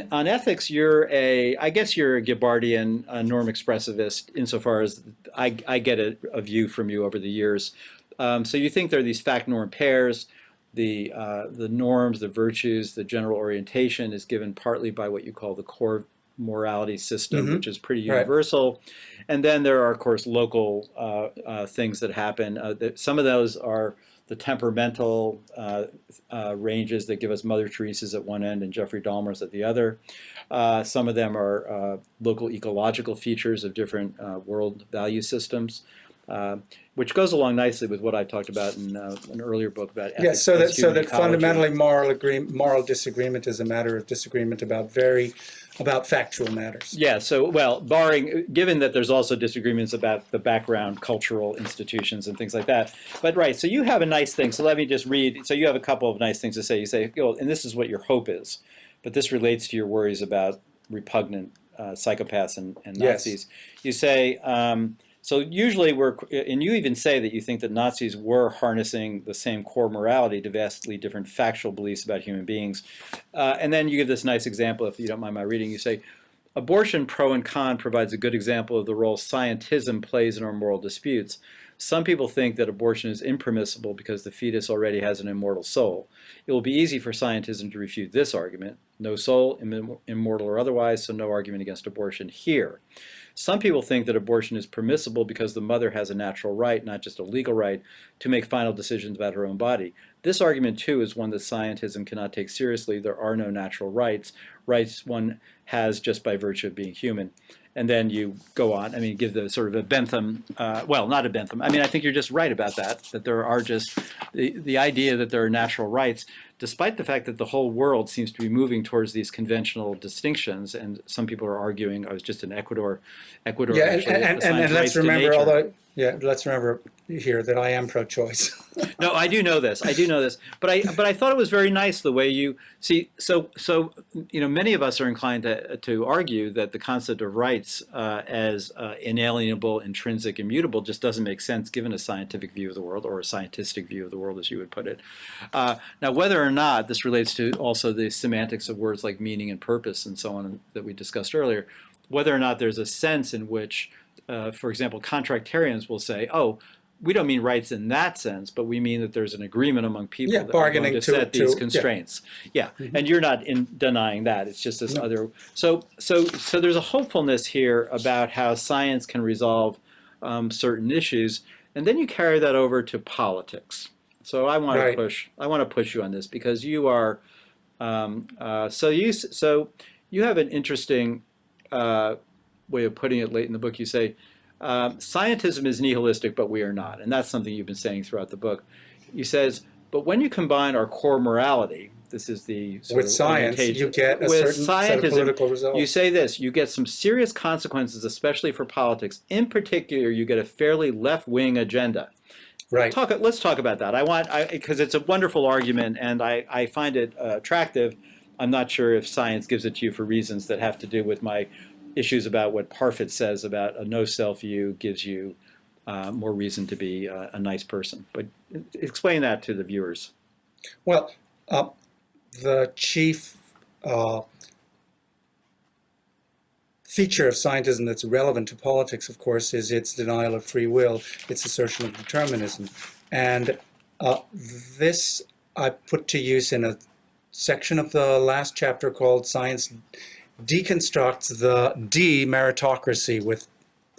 On ethics, I guess you're a Gibbardian norm expressivist insofar as I get a view from you over the years. So you think there are these fact norm pairs, the norms, the virtues, the general orientation is given partly by what you call the core morality system, which is pretty universal. Right. And then there are, of course, local things that happen. Some of those are the temperamental ranges that give us Mother Teresa's at one end and Jeffrey Dahmer's at the other. Some of them are local ecological features of different world value systems, which goes along nicely with what I talked about in an earlier book about ethics. Yes, so that fundamentally moral disagreement is a matter of disagreement about factual matters. Yeah, so, well, given that there's also disagreements about the background cultural institutions and things like that. But right, so you have a nice thing. So let me just read. So you have a couple of nice things to say. You say, oh, and this is what your hope is. But this relates to your worries about repugnant psychopaths and Nazis. Yes. You say, so usually and you even say that you think that Nazis were harnessing the same core morality to vastly different factual beliefs about human beings. And then you give this nice example, if you don't mind my reading. You say, abortion, pro and con, provides a good example of the role scientism plays in our moral disputes. Some people think that abortion is impermissible because the fetus already has an immortal soul. It will be easy for scientism to refute this argument. No soul, immortal or otherwise, so no argument against abortion here. Some people think that abortion is permissible because the mother has a natural right, not just a legal right, to make final decisions about her own body. This argument, too, is one that scientism cannot take seriously. There are no natural rights. Rights one has just by virtue of being human. And then you go on, give the sort of a Bentham, well, not a Bentham. I think you're just right about that there are just, the idea that there are natural rights, despite the fact that the whole world seems to be moving towards these conventional distinctions, and some people are arguing, I was just in Ecuador yeah, actually, and let's remember, let's remember here that I am pro-choice. No, I do know this. But I thought it was very nice the way you see. So many of us are inclined to argue that the concept of rights as inalienable, intrinsic, immutable just doesn't make sense given a scientific view of the world, or a scientistic view of the world, as you would put it. Now, whether or not this relates to also the semantics of words like meaning and purpose and so on that we discussed earlier, whether or not there's a sense in which, for example, contractarians will say, oh, we don't mean rights in that sense, but we mean that there's an agreement among people that are going to set these constraints. Yeah, and you're not denying that. It's just this other. So there's a hopefulness here about how science can resolve certain issues, and then you carry that over to politics. So I want to push you on this because you are. So you have an interesting way of putting it late in the book. You say, scientism is nihilistic, but we are not. And that's something you've been saying throughout the book. He says, but when you combine our core morality, this is the with science, you get a certain set of political results. You say this, you get some serious consequences, especially for politics. In particular, you get a fairly left-wing agenda. Right. Let's talk about that. Because it's a wonderful argument, and I find it attractive. I'm not sure if science gives it to you for reasons that have to do with my issues about what Parfit says about a no-self view gives you more reason to be a nice person. But explain that to the viewers. Well, the chief feature of scientism that's relevant to politics, of course, is its denial of free will, its assertion of determinism. And this I put to use in a section of the last chapter called Science Deconstructs the D-meritocracy with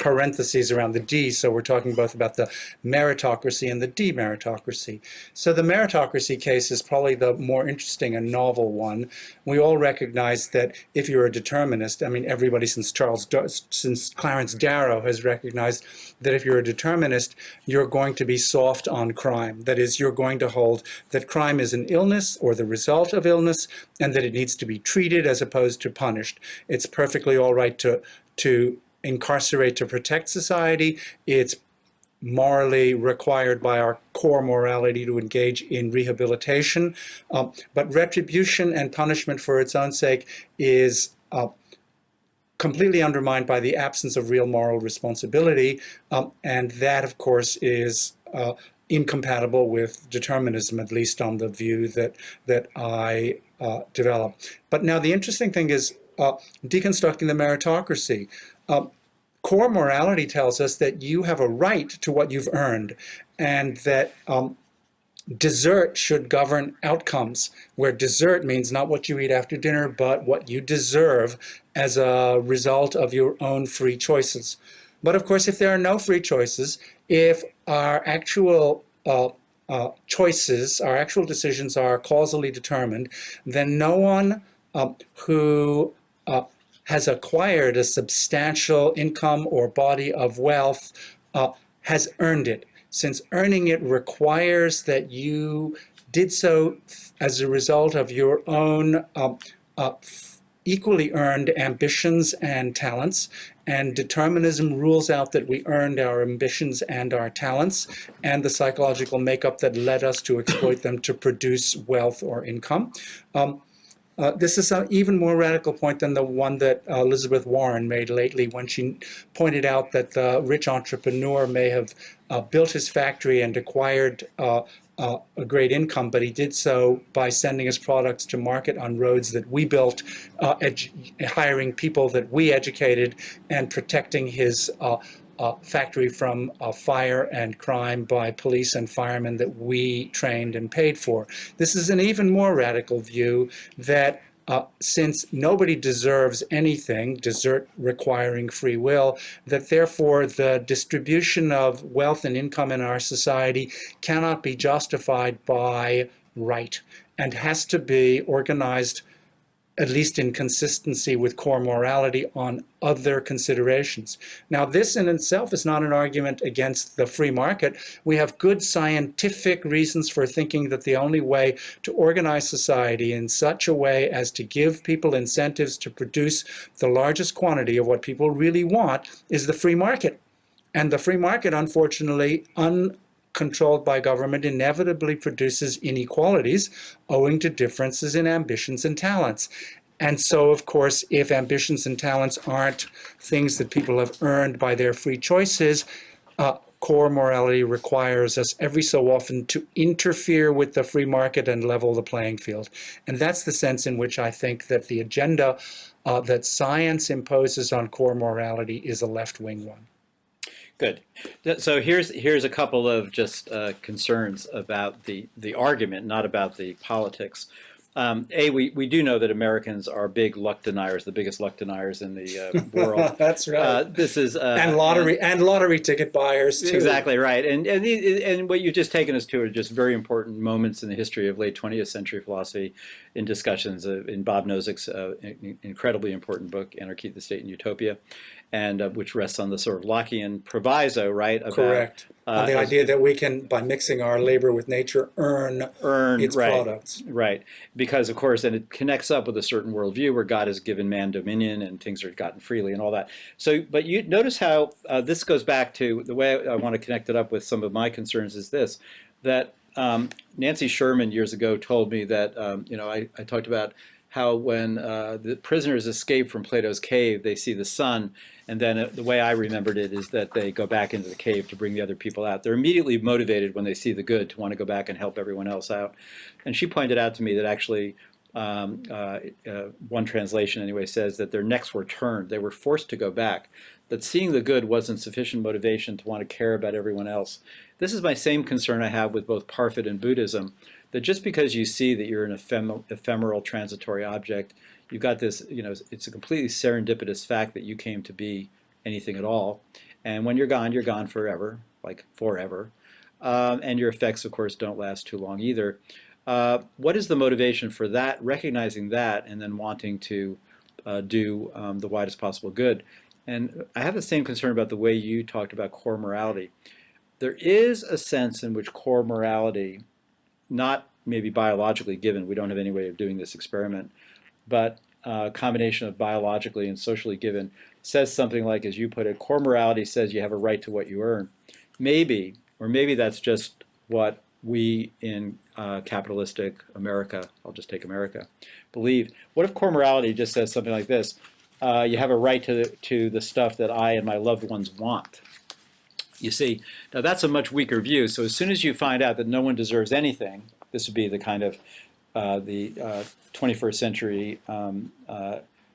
parentheses around the D, so we're talking both about the meritocracy and the demeritocracy. So the meritocracy case is probably the more interesting and novel one. We all recognize that if you're a determinist, I mean, everybody since Clarence Darrow has recognized that if you're a determinist, you're going to be soft on crime. That is, you're going to hold that crime is an illness or the result of illness, and that it needs to be treated as opposed to punished. It's perfectly all right to incarcerate to protect society. It's morally required by our core morality to engage in rehabilitation. But retribution and punishment for its own sake is completely undermined by the absence of real moral responsibility. And that, of course, is incompatible with determinism, at least on the view that I develop. But now the interesting thing is deconstructing the meritocracy. Core morality tells us that you have a right to what you've earned, and that desert should govern outcomes, where desert means not what you eat after dinner, but what you deserve as a result of your own free choices. But of course, if there are no free choices, if our actual choices, our actual decisions are causally determined, then no one who has acquired a substantial income or body of wealth has earned it, since earning it requires that you did so as a result of your own equally earned ambitions and talents. And determinism rules out that we earned our ambitions and our talents and the psychological makeup that led us to exploit them to produce wealth or income. This is an even more radical point than the one that Elizabeth Warren made lately when she pointed out that the rich entrepreneur may have built his factory and acquired a great income, but he did so by sending his products to market on roads that we built, hiring people that we educated, and protecting his factory from fire and crime by police and firemen that we trained and paid for. This is an even more radical view that since nobody deserves anything, desert requiring free will, that therefore the distribution of wealth and income in our society cannot be justified by right and has to be organized, at least in consistency with core morality, on other considerations. Now, this in itself is not an argument against the free market. We have good scientific reasons for thinking that the only way to organize society in such a way as to give people incentives to produce the largest quantity of what people really want is the free market. And the free market, unfortunately, controlled by government, inevitably produces inequalities owing to differences in ambitions and talents. And so, of course, if ambitions and talents aren't things that people have earned by their free choices, core morality requires us every so often to interfere with the free market and level the playing field. And that's the sense in which I think that the agenda that science imposes on core morality is a left-wing one. Good. So here's a couple of just concerns about the argument, not about the politics. We do know that Americans are big luck deniers, the biggest luck deniers in the world. That's right. This is and lottery ticket buyers too. Exactly right. And what you've just taken us to are just very important moments in the history of late 20th century philosophy, in discussions in Bob Nozick's incredibly important book, Anarchy, the State, and Utopia, and which rests on the sort of Lockean proviso, right? About, correct. And the idea that we can, by mixing our labor with nature, earn its products. Right. Because, of course, and it connects up with a certain worldview where God has given man dominion and things are gotten freely and all that. So, but you notice how this goes back to the way I want to connect it up with some of my concerns is this, that Nancy Sherman years ago told me that, I talked about how when the prisoners escape from Plato's cave, they see the sun. And then the way I remembered it is that they go back into the cave to bring the other people out. They're immediately motivated when they see the good to want to go back and help everyone else out. And she pointed out to me that actually one translation anyway says that their necks were turned. They were forced to go back. That seeing the good wasn't sufficient motivation to want to care about everyone else. This is my same concern I have with both Parfit and Buddhism, that just because you see that you're an ephemeral transitory object, you've got this, it's a completely serendipitous fact that you came to be anything at all. And when you're gone forever, like forever. And your effects, of course, don't last too long either. What is the motivation for that, recognizing that, and then wanting to do the widest possible good? And I have the same concern about the way you talked about core morality. There is a sense in which core morality, not maybe biologically given, we don't have any way of doing this experiment, but a combination of biologically and socially given, says something like, as you put it, core morality says you have a right to what you earn. Maybe, or maybe that's just what we in capitalistic America, I'll just take America, believe. What if core morality just says something like this? You have a right to the stuff that I and my loved ones want. You see, now that's a much weaker view. So as soon as you find out that no one deserves anything, this would be the kind of the 21st century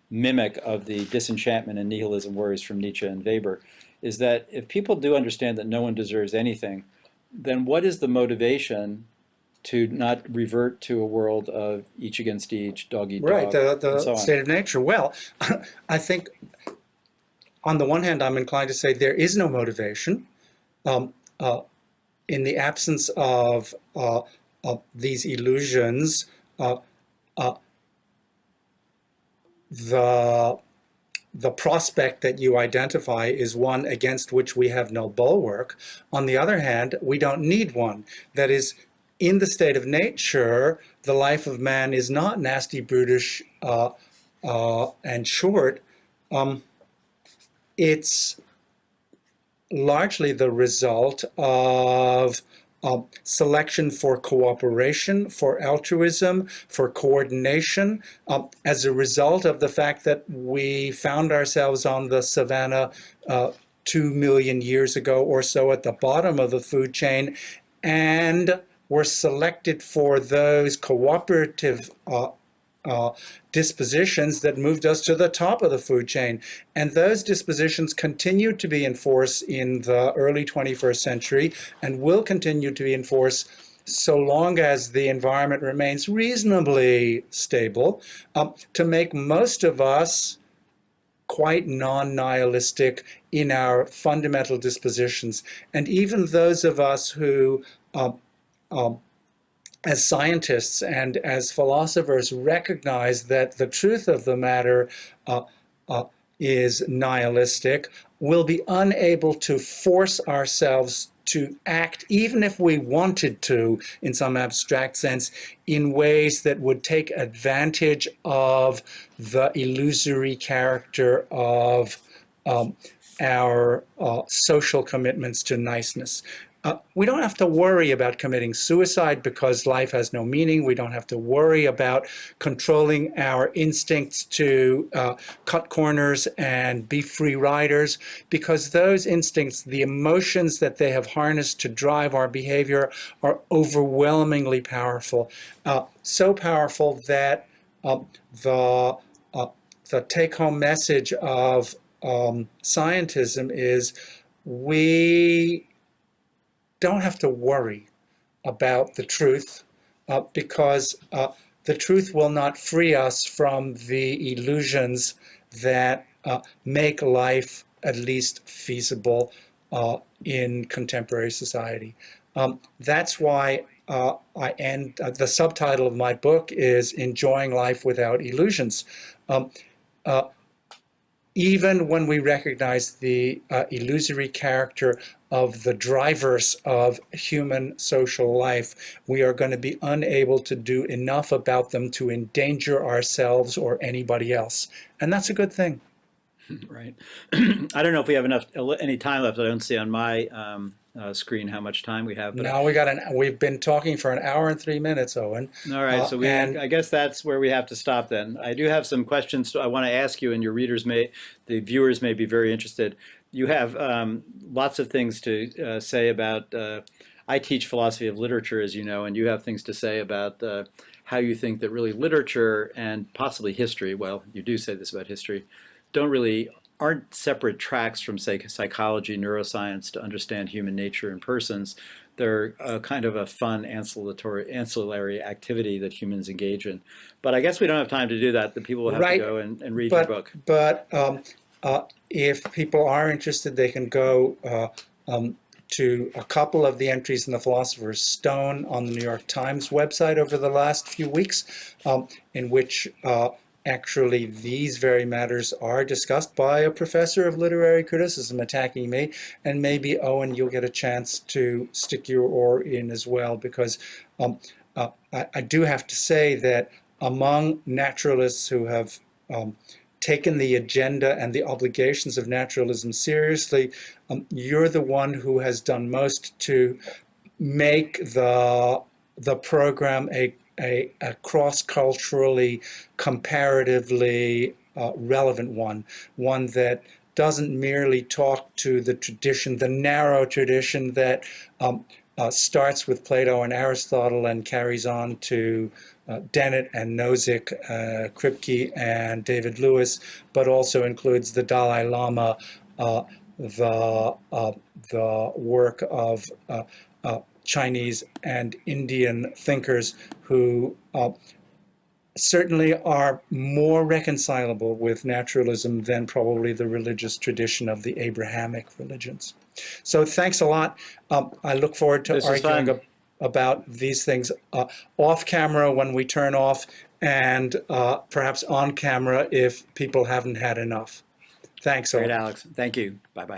mimic of the disenchantment and nihilism worries from Nietzsche and Weber, is that if people do understand that no one deserves anything, then what is the motivation to not revert to a world of each against each, dog eat dog, Right, the so state of nature. Well, I think on the one hand, I'm inclined to say there is no motivation. In the absence of these illusions, the prospect that you identify is one against which we have no bulwark. On the other hand, we don't need one. That is, in the state of nature, the life of man is not nasty, brutish, and short. It's largely the result of selection for cooperation, for altruism, for coordination, as a result of the fact that we found ourselves on the savannah 2 million years ago or so at the bottom of the food chain, and were selected for those cooperative dispositions that moved us to the top of the food chain. And those dispositions continue to be in force in the early 21st century and will continue to be in force so long as the environment remains reasonably stable, to make most of us quite non-nihilistic in our fundamental dispositions. And even those of us who as scientists and as philosophers recognize that the truth of the matter is nihilistic, will be unable to force ourselves to act, even if we wanted to, in some abstract sense, in ways that would take advantage of the illusory character of our social commitments to niceness. We don't have to worry about committing suicide because life has no meaning. We don't have to worry about controlling our instincts to cut corners and be free riders, because those instincts, the emotions that they have harnessed to drive our behavior, are overwhelmingly powerful. So powerful that the take-home message of scientism is we don't have to worry about the truth because the truth will not free us from the illusions that make life at least feasible in contemporary society. That's why I end, the subtitle of my book is Enjoying Life Without Illusions. Even when we recognize the illusory character of the drivers of human social life, we are going to be unable to do enough about them to endanger ourselves or anybody else. And that's a good thing. Right. I don't know if we have any time left. I don't see on my screen how much time we have. But now we've been talking for an hour and 3 minutes, Owen. All right, so I guess that's where we have to stop then. I do have some questions I want to ask you, and the viewers may be very interested. You have lots of things to say about. I teach philosophy of literature, as you know, and you have things to say about how you think that really literature and possibly history. Well, you do say this about history. Aren't separate tracks from, say, psychology, neuroscience to understand human nature and persons. They're kind of a fun ancillary activity that humans engage in. But I guess we don't have time to do that. The people will have to go and read your book. But if people are interested, they can go to a couple of the entries in the Philosopher's Stone on the New York Times website over the last few weeks, in which actually these very matters are discussed by a professor of literary criticism attacking me. And maybe, Owen, you'll get a chance to stick your oar in as well, because I do have to say that among naturalists who have taken the agenda and the obligations of naturalism seriously, you're the one who has done most to make the program a cross-culturally, comparatively relevant one that doesn't merely talk to the tradition, the narrow tradition that starts with Plato and Aristotle and carries on to Dennett and Nozick, Kripke and David Lewis, but also includes the Dalai Lama, the work of Chinese and Indian thinkers who certainly are more reconcilable with naturalism than probably the religious tradition of the Abrahamic religions. So thanks a lot. I look forward to arguing about these things off camera when we turn off, and perhaps on camera if people haven't had enough. Thanks, Owen. Great, Alex. Thank you. Bye-bye.